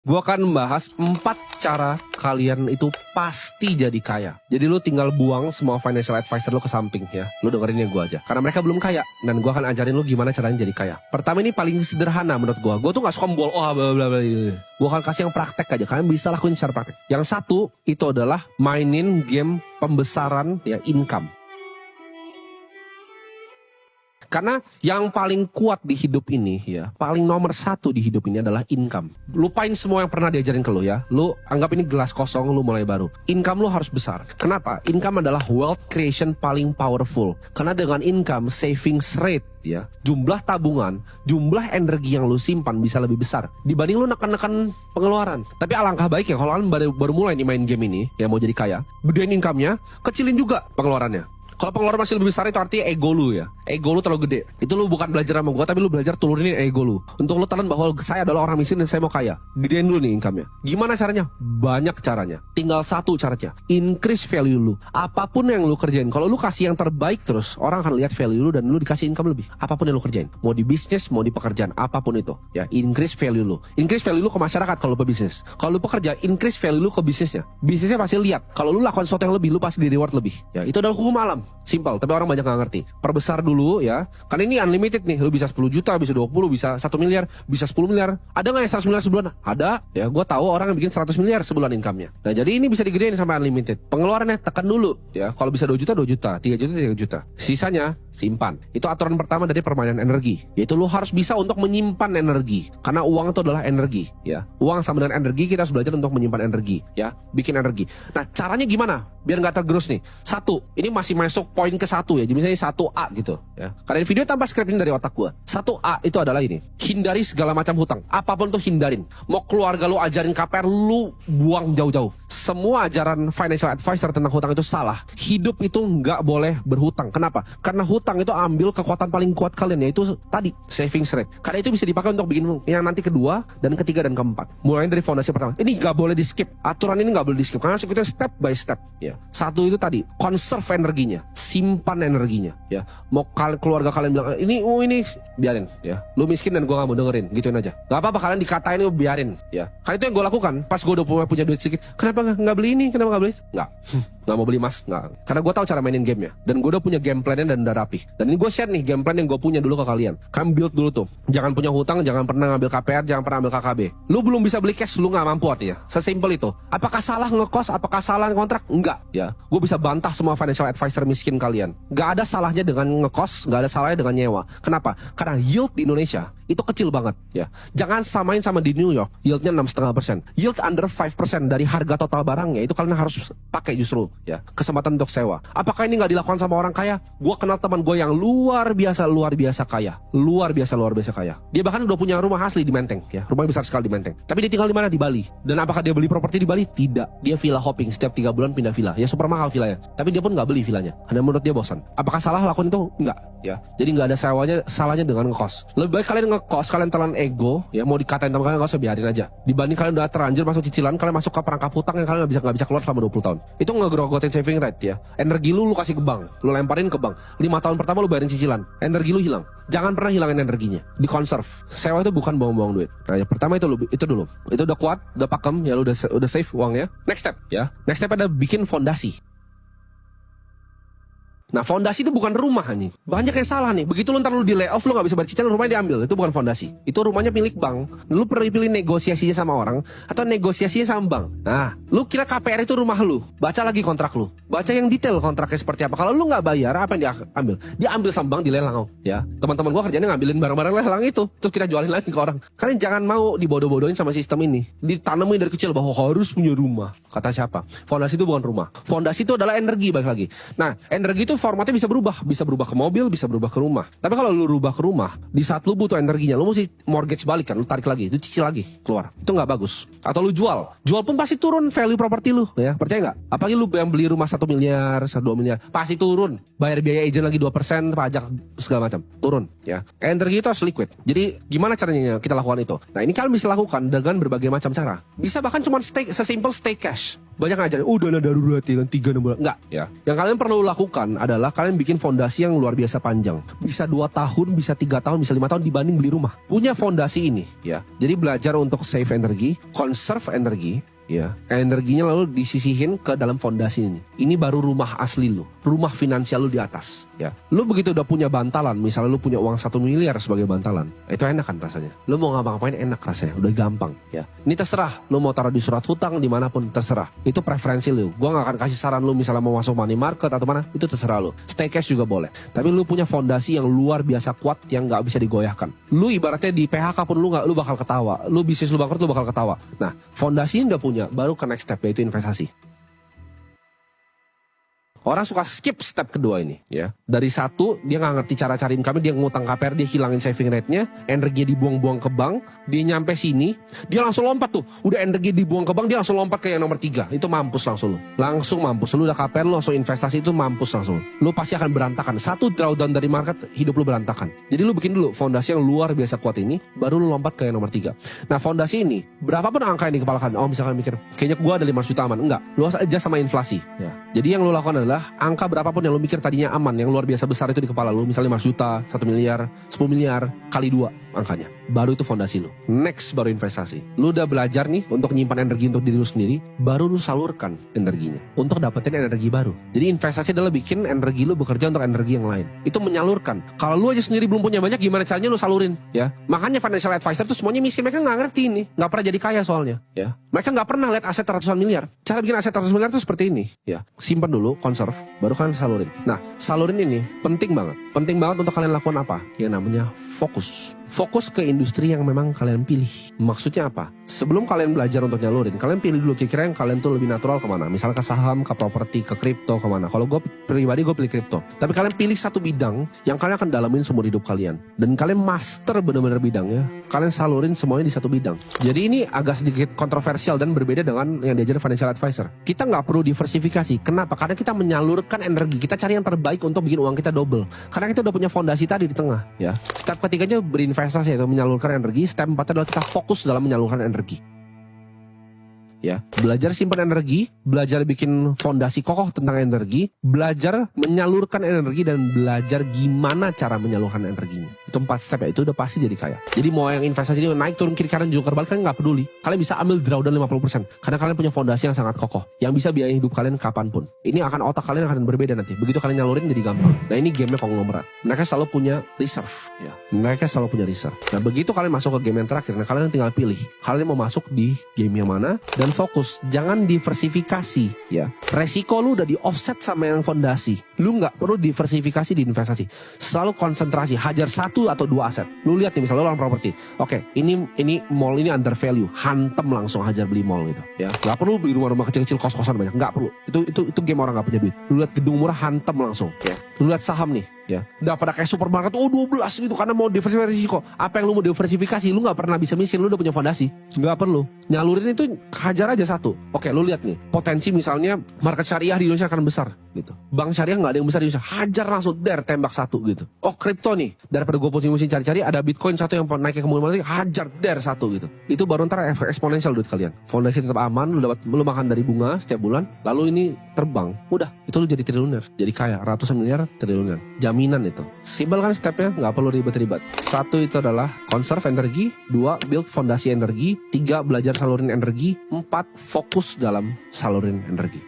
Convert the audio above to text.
Gua akan membahas 4 cara kalian itu pasti jadi kaya. Jadi lu tinggal buang semua financial advisor lu ke samping ya. Lu dengerin yang gua aja. Karena mereka belum kaya. Dan gua akan ajarin lu gimana caranya jadi kaya. Pertama ini paling sederhana menurut gua. Gua tuh gak suka membol, bla bla bla. Gua akan kasih yang praktek aja. Kalian bisa lakuin secara praktek. Yang satu itu adalah mainin game pembesaran ya income. Karena yang paling kuat di hidup ini ya, paling nomor 1 di hidup ini adalah income. Lupain semua yang pernah diajarin ke lu ya. Lu anggap ini gelas kosong, lu mulai baru. Income lu harus besar. Kenapa? Income adalah wealth creation paling powerful. Karena dengan income, savings rate ya, jumlah tabungan, jumlah energi yang lu simpan bisa lebih besar dibanding lu neken-neken pengeluaran. Tapi alangkah baik ya kalau kalian baru mulai nih main game ini, ya mau jadi kaya, gedein income-nya, kecilin juga pengeluarannya. Kalau pengeluaran masih lebih besar itu artinya ego lu ya. Ego lu terlalu gede. Itu lu bukan belajar sama gua, tapi lu belajar turunin ego lu. Untuk lu telan bahwa saya adalah orang miskin dan saya mau kaya. Gedein dulu nih income-nya. Gimana caranya? Banyak caranya. Tinggal satu caranya. Increase value lu. Apapun yang lu kerjain. Kalau lu kasih yang terbaik terus, orang akan lihat value lu dan lu dikasih income lebih. Apapun yang lu kerjain. Mau di bisnis, mau di pekerjaan, apapun itu. Ya, increase value lu. Increase value lu ke masyarakat kalau lu pebisnis. Kalau lu pekerja, increase value lu ke bisnisnya. Bisnisnya pasti lihat. Kalau lu lakukan sesuatu yang lebih, lu pasti di reward lebih. Ya, itu adalah hukum alam. Simple, tapi orang banyak gak ngerti. Perbesar dulu ya. Karena ini unlimited nih. Lu bisa 10 juta, bisa 20, bisa 1 miliar, bisa 10 miliar. Ada gak yang 100 miliar sebulan? Ada. Ya, gue tahu orang yang bikin 100 miliar sebulan income-nya. Nah, jadi ini bisa digedein sampai unlimited. Pengeluarannya tekan dulu ya. Kalau bisa 2 juta, 2 juta, 3 juta, 3 juta. Sisanya simpan. Itu aturan pertama dari permainan energi. Yaitu lu harus bisa untuk menyimpan energi. Karena uang itu adalah energi ya. Uang sama dengan energi, kita harus belajar untuk menyimpan energi ya. Bikin energi. Nah, caranya gimana? Biar gak tergerus nih. Satu, ini masih masuk poin ke-1 ya. Jadi misalnya 1A gitu ya. Karena video tanpa skrip ini dari otak gua. 1A itu adalah ini. Hindari segala macam hutang. Apapun tuh hindarin. Mau keluarga lu ajarin KPR, lu buang jauh-jauh. Semua ajaran financial advisor tentang hutang itu salah. Hidup itu nggak boleh berhutang. Kenapa? Karena hutang itu ambil kekuatan paling kuat kalian, yaitu tadi savings rate. Karena itu bisa dipakai untuk bikin yang nanti kedua dan ketiga dan keempat. Mulai dari fondasi pertama. Ini nggak boleh di skip. Aturan ini nggak boleh di skip. Karena kita step by step. Ya. Satu itu tadi, conserve energinya, simpan energinya. Ya. Mau keluarga kalian bilang ini biarin. Ya. Lu miskin dan gua nggak mau dengerin. Gituin aja. Gak apa-apa kalian dikatain itu biarin. Ya. Karena itu yang gua lakukan. Pas gua udah punya duit sedikit. Kenapa nggak beli ini? Kenapa nggak beli? Nggak. Nggak mau beli mas. Nggak. Karena gua tahu cara mainin gamenya. Dan gua udah punya game plan-nya dan udah rapi. Dan ini gua share nih game plan yang gua punya dulu ke kalian. Kalian build dulu tuh. Jangan punya hutang, jangan pernah ngambil KPR, jangan pernah ambil KKB. Lu belum bisa beli cash, lu nggak mampu artinya. Sesimpel itu. Apakah salah ngekos? Apakah salah kontrak? Enggak. Ya. Gua bisa bantah semua financial advisor miskin kalian. Nggak ada salahnya dengan ngekos, nggak ada salahnya dengan nyewa. Kenapa? Karena yield di Indonesia itu kecil banget ya. Jangan samain sama di New York, yieldnya 6,5%. Yield under 5% dari harga total barangnya itu kalian harus pakai justru ya. Kesempatan untuk sewa. Apakah ini nggak dilakukan sama orang kaya? Gua kenal teman gue yang luar biasa kaya. Luar biasa kaya. Dia bahkan udah punya rumah asli di Menteng ya. Rumahnya besar sekali di Menteng. Tapi dia tinggal di mana? Di Bali. Dan apakah dia beli properti di Bali? Tidak. Dia villa hopping, setiap 3 bulan pindah villa. Ya super mahal villanya. Tapi dia pun nggak beli villanya. Karena menurut dia bosan. Apakah salah lakukan itu? Enggak ya. Jadi nggak ada salahnya dengan ngekos. Lebih baik kalian ngekos, kalian telan ego ya, mau dikatain sama kalian nggak usah, biarin aja. Dibanding kalian udah terlanjur masuk cicilan, kalian masuk ke perangkap hutang yang kalian nggak bisa keluar selama 20 tahun. Itu ngegrogotin saving rate ya. Energi lu kasih ke bank, lu lemparin ke bank. 5 tahun pertama lu bayarin cicilan, energi lu hilang. Jangan pernah hilangin energinya. Di conserve. Sewa itu bukan buang-buang duit. Nah, yang pertama itu dulu. Itu udah kuat, udah pakem ya, lu udah save uangnya. Next step ya. Next step ada bikin fondasi. Nah, fondasi itu bukan rumah nih. Banyak yang salah nih. Begitu lu ntar lu di layoff, lu gak bisa bayar cicilan, rumahnya diambil. Itu bukan fondasi. Itu rumahnya milik bank. Lu perlu pilih negosiasinya sama orang atau negosiasinya sama bank. Nah, lu kira KPR itu rumah lu. Baca lagi kontrak lu. Baca yang detail kontraknya seperti apa. Kalau lu gak bayar, apa yang dia ambil? Dia ambil sama bank, dilelang. Ya, teman-teman gua kerjanya ngambilin barang-barang lelang itu, terus kita jualin lagi ke orang. Kalian jangan mau dibodoh-bodohin sama sistem ini. Ditanemin dari kecil bahwa harus punya rumah. Kata siapa? Fondasi itu bukan rumah. Fondasi itu adalah energi, balik lagi. Nah, energi itu formatnya bisa berubah ke mobil, bisa berubah ke rumah. Tapi kalau lu rubah ke rumah, di saat lu butuh energinya, lu mesti mortgage balik kan, lu tarik lagi, itu cicil lagi, keluar. Itu nggak bagus. Atau lu jual pun pasti turun value properti lu, ya percaya nggak? Apalagi lu yang beli rumah 1 miliar, 2 miliar, pasti turun. Bayar biaya agent lagi 2%, pajak segala macam, turun. Ya, energi itu harus liquid. Jadi gimana caranya kita lakukan itu? Nah, ini kalian bisa lakukan dengan berbagai macam cara. Bisa bahkan cuma sesimpel stay cash. banyak ngajarin, dana darurat ya kan 3-6 bulan. Enggak ya. Yang kalian perlu lakukan adalah kalian bikin fondasi yang luar biasa panjang. Bisa 2 tahun, bisa 3 tahun, bisa 5 tahun dibanding beli rumah. Punya fondasi ini ya. Jadi belajar untuk save energi, conserve energi. Ya, energinya lalu disisihin ke dalam fondasi ini. Ini baru rumah asli lu, rumah finansial lu di atas. Ya, lu begitu udah punya bantalan, misalnya lu punya uang 1 miliar sebagai bantalan, itu enak kan rasanya. Lu mau ngapa-ngapain enak rasanya, udah gampang. Ya, ini terserah. Lu mau taruh di surat hutang dimanapun terserah. Itu preferensi lu. Gua nggak akan kasih saran lu misalnya mau masuk money market atau mana, itu terserah lu. Stay cash juga boleh. Tapi lu punya fondasi yang luar biasa kuat yang nggak bisa digoyahkan. Lu ibaratnya di PHK pun lu bakal ketawa. Lu bisnis lu bangkrut lu bakal ketawa. Nah, fondasi ini udah punya. Baru ke next step yaitu investasi. Orang suka skip step kedua ini ya. Dari 1 dia nggak ngerti cara cari income, dia ngutang KPR, dia hilangin saving rate-nya, energinya dibuang-buang ke bank, dia nyampe sini, dia langsung lompat tuh. Udah energi dibuang ke bank, dia langsung lompat ke yang nomor 3. Itu mampus langsung lu. Langsung mampus. Lu udah KPR, lu langsung investasi, itu mampus langsung. Lu pasti akan berantakan. 1 drawdown dari market, hidup lu berantakan. Jadi lu bikin dulu fondasi yang luar biasa kuat ini, baru lu lompat ke yang nomor 3. Nah, fondasi ini, berapapun angka yang di kepala kalian, misalkan mikir, kayaknya gua ada 5 juta aman. Enggak, lu harus adjust sama inflasi ya. Jadi yang lu lakukan adalah angka berapapun yang lu mikir tadinya aman, yang luar biasa besar itu di kepala lu, misalnya 5 juta, 1 miliar, 10 miliar, kali 2 angkanya. Baru itu fondasi lu. Next baru investasi. Lu udah belajar nih untuk nyimpan energi untuk diri lu sendiri, baru lu salurkan energinya untuk dapetin energi baru. Jadi investasi adalah bikin energi lu bekerja untuk energi yang lain. Itu menyalurkan. Kalau lu aja sendiri belum punya banyak, gimana caranya lu salurin? Ya, makanya financial advisor tuh semuanya miskin, mereka nggak ngerti ini, nggak pernah jadi kaya soalnya. Ya, mereka nggak pernah lihat aset ratusan miliar. Cara bikin aset ratusan miliar tuh seperti ini. Ya, simpan dulu, conserve, baru kalian salurin. Nah, salurin ini penting banget. Penting banget untuk kalian lakukan apa? Yang namanya fokus. Fokus ke industri yang memang kalian pilih. Maksudnya apa? Sebelum kalian belajar untuk nyalurin, kalian pilih dulu kira-kira yang kalian tuh lebih natural kemana. Misalnya ke saham, ke properti, ke kripto, kemana. Kalau gue pribadi gue pilih kripto. Tapi kalian pilih satu bidang yang kalian akan dalamin seumur hidup kalian. Dan kalian master bener-bener bidangnya. Kalian salurin semuanya di satu bidang. Jadi ini agak sedikit kontroversial dan berbeda dengan yang diajarin financial advisor. Kita nggak perlu diversifikasi. Kenapa? Karena kita menyalurkan energi. Kita cari yang terbaik untuk bikin uang kita double. Karena kita udah punya fondasi tadi di tengah. Ya. Step ketiganya berinvestasi, yaitu menyalurkan energi. Step 4 adalah kita fokus dalam menyalurkan energi. Ya, belajar simpan energi, belajar bikin fondasi kokoh tentang energi, belajar menyalurkan energi, dan belajar gimana cara menyalurkan energinya. Itu 4 step ya, itu udah pasti jadi kaya. Jadi mau yang investasi ini naik turun kiri kanan juga terbalik, kalian nggak peduli. Kalian bisa ambil drawdown 50% karena kalian punya fondasi yang sangat kokoh yang bisa biayain hidup kalian kapanpun. Ini akan otak kalian akan berbeda nanti. Begitu kalian nyalurin jadi gampang. Nah, ini gamenya konglomerat. Mereka selalu punya reserve. Ya, mereka selalu punya reserve. Nah, begitu kalian masuk ke game yang terakhir, nah kalian tinggal pilih. Kalian mau masuk di game yang mana dan fokus, jangan diversifikasi ya. Resiko lu udah di offset sama yang fondasi. Lu nggak perlu diversifikasi di investasi. Selalu konsentrasi, hajar 1 atau 2 aset. Lu lihat nih misalnya lu orang properti. Oke, ini mall ini under value, hantem langsung hajar beli mall gitu ya. Nggak perlu beli rumah-rumah kecil-kecil, kos-kosan banyak, nggak perlu. Itu game orang nggak punya duit. Lu lihat gedung murah, hantem langsung ya. Lu lihat saham nih ya, udah pada kayak supermarket 12 gitu karena mau diversifikasi risiko. Apa yang lu mau diversifikasi? Lu nggak pernah bisa miskin, lu udah punya fondasi, nggak perlu nyalurin itu, hajar aja 1. Oke, lu lihat nih potensi misalnya market syariah di Indonesia akan besar gitu. Bank syariah nggak ada yang besar di Indonesia, hajar langsung tembak 1 gitu. Oh, kripto nih, daripada gue pusing-pusing cari-cari, ada Bitcoin 1 yang naiknya kemana-mana, hajar 1 gitu. Itu baru ntar eksponensial duit kalian. Fondasi tetap aman, lu makan dari bunga setiap bulan, lalu ini terbang, udah itu lu jadi triliuner, jadi kaya ratusan miliar, triliuner, jaminan itu. Simpel kan stepnya, nggak perlu ribet-ribet. 1 itu adalah conserve energi, 2 build fondasi energi, 3 belajar salurin energi, 4 fokus dalam salurin energi.